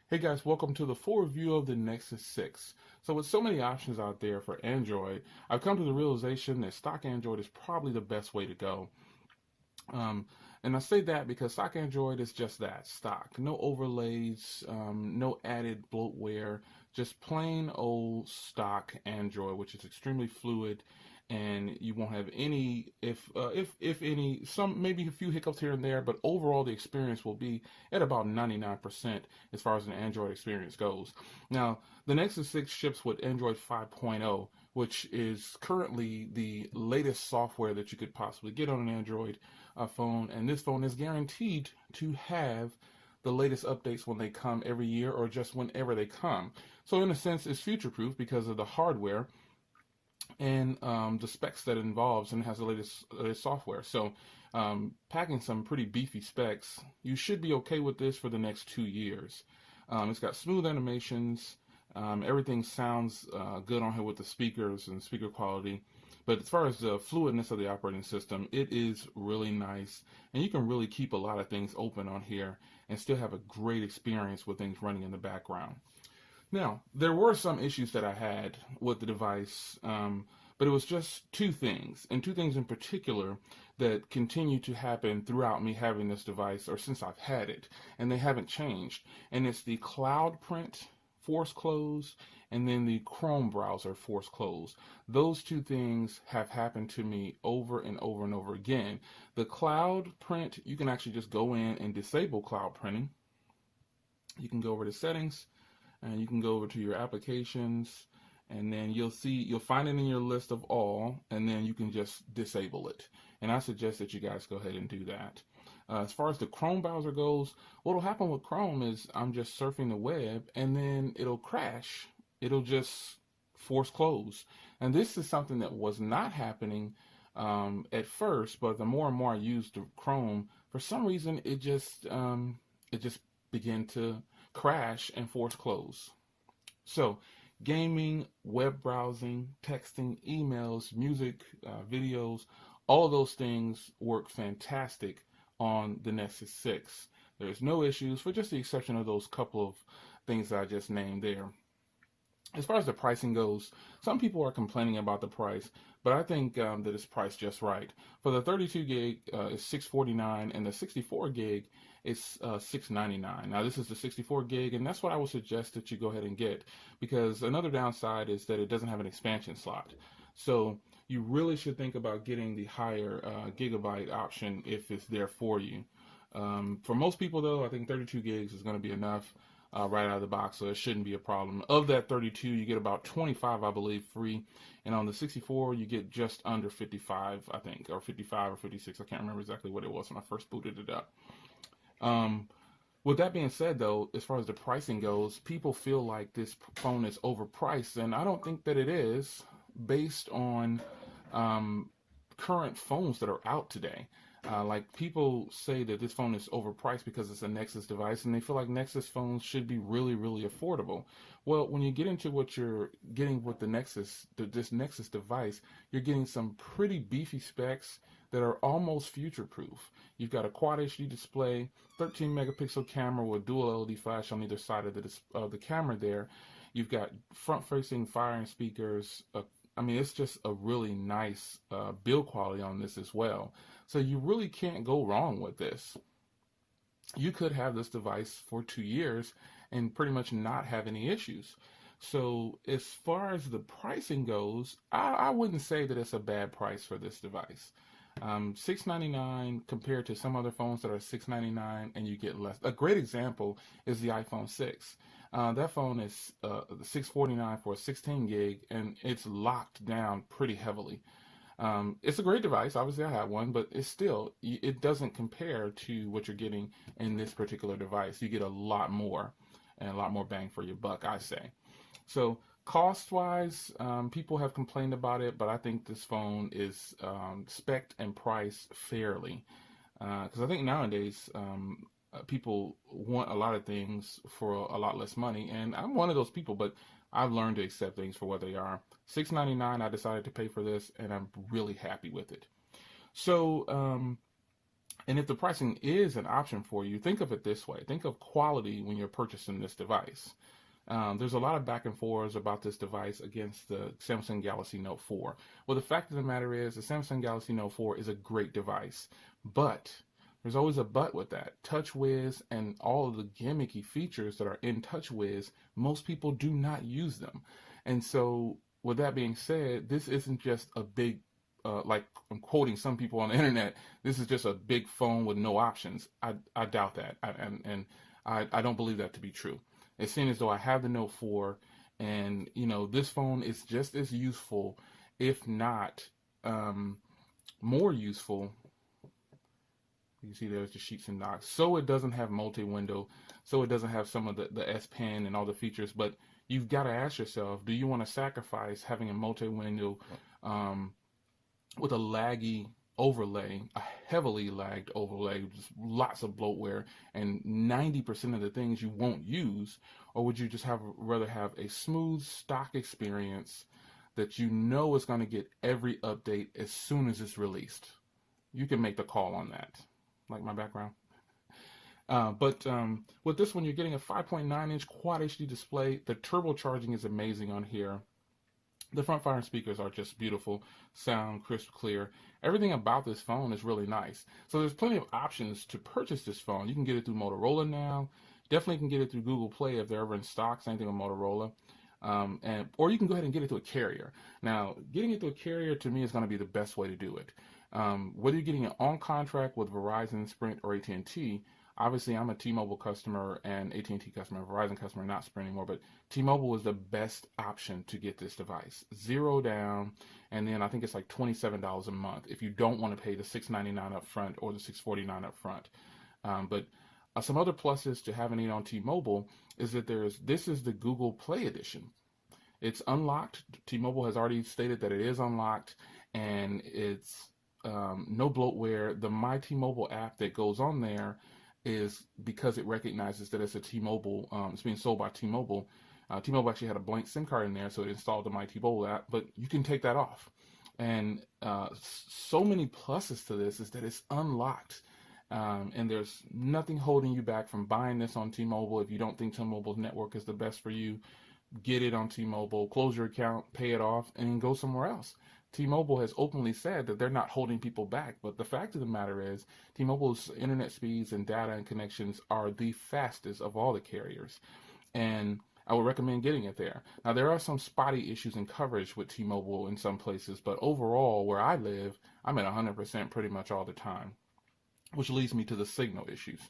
Hey guys, welcome to the full review of the Nexus 6. So with so many options out there for Android, I've come to the realization that stock Android is probably the best way to go. Um, and I say that because stock Android is just that, stock. No overlays, no added bloatware, just plain old stock Android, which is extremely fluid, and you won't have any, if any, some maybe a few hiccups here and there, but overall the experience will be at about 99% as far as an Android experience goes. Now, the Nexus 6 ships with Android 5.0, which is currently the latest software that you could possibly get on an Android phone, and this phone is guaranteed to have the latest updates when they come every year or just whenever they come. So in a sense, it's future-proof because of the hardware and the specs that it involves, and it has the latest software. So packing some pretty beefy specs, you should be okay with this for the next 2 years. It's got smooth animations. Everything sounds good on here with the speakers and speaker quality. But as far as the fluidness of the operating system, it is really nice. And you can really keep a lot of things open on here and still have a great experience with things running in the background. Now, there were some issues that I had with the device, but it was just two things, and two things in particular that continue to happen throughout me having this device, or since I've had it, and they haven't changed. And it's the cloud print force close, and then the Chrome browser force close. Those two things have happened to me over and over and over again. The cloud print, you can actually just go in and disable cloud printing. You can go over to settings, and you can go over to your applications, and then you'll find it in your list of all, and then you can just disable it. And I suggest that you guys go ahead and do that. As far as the Chrome browser goes, what will happen with Chrome is I'm just surfing the web, and then it'll crash. It'll just force close. And this is something that was not happening at first, but the more and more I used Chrome, for some reason it just began to crash and force close. So gaming, web browsing, texting, emails, music, videos, all those things work fantastic on the Nexus 6. There's no issues, for just the exception of those couple of things that I just named there. As far as the pricing goes, some people are complaining about the price, but I think that it's priced just right. For the 32 gig, it's $649, and the 64 gig is $699. Now, this is the 64 gig, and that's what I would suggest that you go ahead and get, because another downside is that it doesn't have an expansion slot. So you really should think about getting the higher gigabyte option if it's there for you. For most people, though, I think 32 gigs is going to be enough right out of the box, so it shouldn't be a problem. Of that 32, you get about 25, I believe, free, and on the 64, you get just under 55, I think, or 55 or 56. I can't remember exactly what it was when I first booted it up. With that being said, though, as far as the pricing goes, people feel like this phone is overpriced, and I don't think that it is, based on current phones that are out today. Like, people say that this phone is overpriced because it's a Nexus device, and they feel like Nexus phones should be really, really affordable. Well, when you get into what you're getting with the Nexus, this Nexus device, you're getting some pretty beefy specs that are almost future-proof. You've got a Quad HD display, 13 megapixel camera with dual LED flash on either side of the camera there. You've got front-facing firing speakers. I mean, it's just a really nice build quality on this as well. So you really can't go wrong with this. You could have this device for 2 years and pretty much not have any issues. So as far as the pricing goes, I wouldn't say that it's a bad price for this device. $699 compared to some other phones that are $699 and you get less. A great example is the iPhone 6. That phone is $649 for a 16 gig, and it's locked down pretty heavily. It's a great device. Obviously, I have one, but it doesn't compare to what you're getting in this particular device. You get a lot more, and a lot more bang for your buck, I say. So cost-wise, people have complained about it, but I think this phone is spec'd and priced fairly. Because I think nowadays, people want a lot of things for a lot less money, and I'm one of those people, but I've learned to accept things for what they are. $699, I decided to pay for this, and I'm really happy with it. So And if the pricing is an option for you, think of it this way. Think of quality when you're purchasing this device. There's a lot of back and forths about this device against the Samsung Galaxy Note 4. Well, the fact of the matter is the Samsung Galaxy Note 4 is a great device, but there's always a but with that. TouchWiz and all of the gimmicky features that are in TouchWiz, most people do not use them. And so with that being said, this isn't just a big, like I'm quoting some people on the internet, this is just a big phone with no options. I doubt that. I don't believe that to be true. It seems as though I have the Note 4, and this phone is just as useful, if not more useful. You see there's the sheets and docks. So it doesn't have multi-window, so it doesn't have some of the S Pen and all the features, but you've got to ask yourself, do you want to sacrifice having a multi-window with a laggy overlay, a heavily lagged overlay, just lots of bloatware, and 90% of the things you won't use? Or would you just rather have a smooth stock experience that is going to get every update as soon as it's released? You can make the call on that. Like my background. But with this one, you're getting a 5.9-inch Quad HD display. The turbocharging is amazing on here. The front-firing speakers are just beautiful, sound crisp, clear. Everything about this phone is really nice. So there's plenty of options to purchase this phone. You can get it through Motorola now. Definitely can get it through Google Play if they're ever in stock, same thing with Motorola. Or you can go ahead and get it through a carrier. Now, getting it through a carrier to me is going to be the best way to do it. Whether you're getting it on contract with Verizon, Sprint, or AT&T, obviously I'm a T-Mobile customer and AT&T customer, Verizon customer, not Sprint anymore, but T-Mobile is the best option to get this device. Zero down, and then I think it's like $27 a month if you don't want to pay the $699 up front or the $649 up front. But some other pluses to having it on T-Mobile is that this is the Google Play edition. It's unlocked. T-Mobile has already stated that it is unlocked, and it's no bloatware. The My T-Mobile app that goes on there is because it recognizes that it's a T-Mobile, it's being sold by T-Mobile. T-Mobile actually had a blank SIM card in there, so it installed the My T-Mobile app, but you can take that off. And so many pluses to this is that it's unlocked. And there's nothing holding you back from buying this on T-Mobile. If you don't think T-Mobile's network is the best for you, get it on T-Mobile, close your account, pay it off, and go somewhere else. T-Mobile has openly said that they're not holding people back, but the fact of the matter is T-Mobile's internet speeds and data and connections are the fastest of all the carriers, and I would recommend getting it there. Now, there are some spotty issues in coverage with T-Mobile in some places, but overall, where I live, I'm at 100% pretty much all the time, which leads me to the signal issues.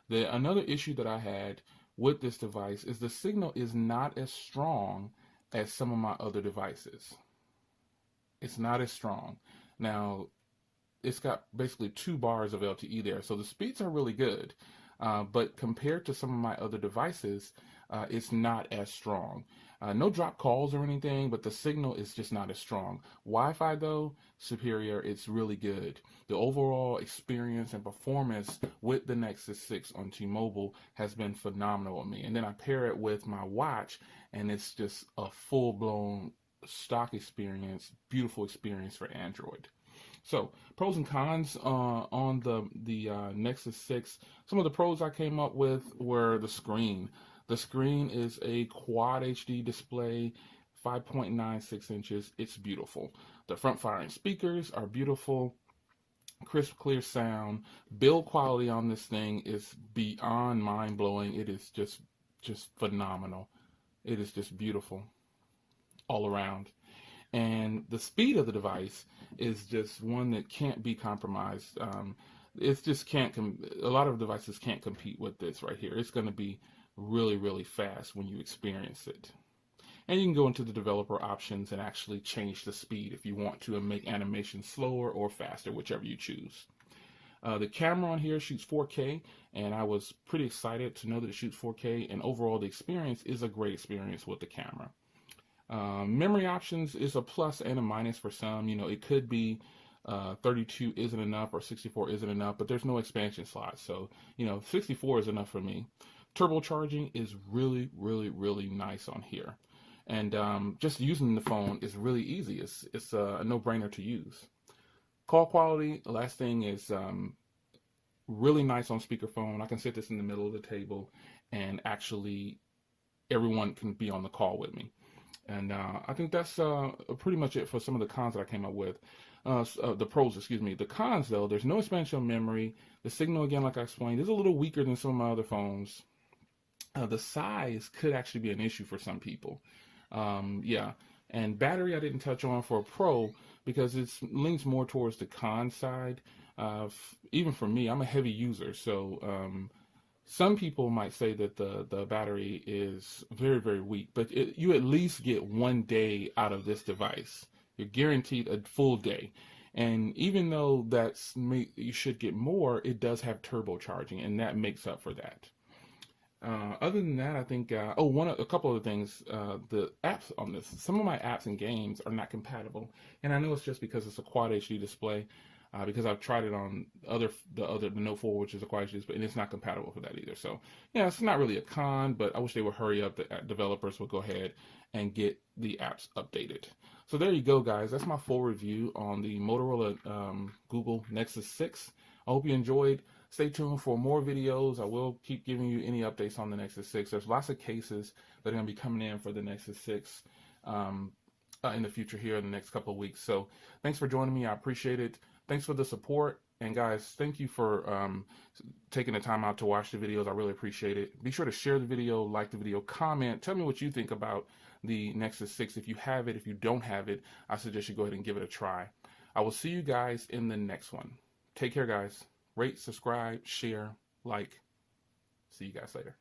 Another issue that I had with this device is the signal is not as strong as some of my other devices. It's not as strong. Now, it's got basically 2 bars of LTE there, so the speeds are really good. But compared to some of my other devices, it's not as strong. No drop calls or anything, but the signal is just not as strong. Wi-Fi, though, superior. It's really good. The overall experience and performance with the Nexus 6 on T-Mobile has been phenomenal with me. And then I pair it with my watch, and it's just a full-blown stock experience, beautiful experience for Android. So, pros and cons on the Nexus 6. Some of the pros I came up with were the screen. The screen is a Quad HD display, 5.96 inches. It's beautiful. The front-firing speakers are beautiful. Crisp, clear sound. Build quality on this thing is beyond mind-blowing. It is just phenomenal. It is just beautiful all around. And the speed of the device is just one that can't be compromised. It's just a lot of devices can't compete with this right here. It's going to be really, really fast when you experience it. And you can go into the developer options and actually change the speed if you want to and make animation slower or faster, whichever you choose. The camera on here shoots 4K, and I was pretty excited to know that it shoots 4K, and overall the experience is a great experience with the camera. Memory options is a plus and a minus for some. It could be 32 isn't enough or 64 isn't enough, but there's no expansion slot. So, 64 is enough for me. Turbocharging is really, really, really nice on here. And just using the phone is really easy. It's a no-brainer to use. Call quality, the last thing is really nice on speakerphone. I can sit this in the middle of the table and actually everyone can be on the call with me. And I think that's pretty much it for some of the cons that I came up with. The pros, excuse me. The cons, though, there's no expansion memory. The signal, again, like I explained, is a little weaker than some of my other phones. The size could actually be an issue for some people. Yeah. And battery, I didn't touch on for a pro because it leans more towards the con side. Even for me, I'm a heavy user, so some people might say that the battery is very, very weak, but you at least get 1 day out of this device. You're guaranteed a full day. And even though you should get more, it does have turbocharging, and that makes up for that. Other than that, I think, a couple of things, the apps on this, some of my apps and games are not compatible. And I know it's just because it's a Quad HD display. Because I've tried it on the Note 4, which is a Quad HD display, and it's not compatible for that either. So, yeah, it's not really a con, but I wish they would hurry up. The developers would go ahead and get the apps updated. So there you go, guys. That's my full review on the Motorola Google Nexus 6. I hope you enjoyed. Stay tuned for more videos. I will keep giving you any updates on the Nexus 6. There's lots of cases that are going to be coming in for the Nexus 6 in the future here in the next couple of weeks. So thanks for joining me. I appreciate it. Thanks for the support. And guys, thank you for taking the time out to watch the videos. I really appreciate it. Be sure to share the video, like the video, comment. Tell me what you think about the Nexus 6. If you have it, if you don't have it, I suggest you go ahead and give it a try. I will see you guys in the next one. Take care, guys. Rate, subscribe, share, like. See you guys later.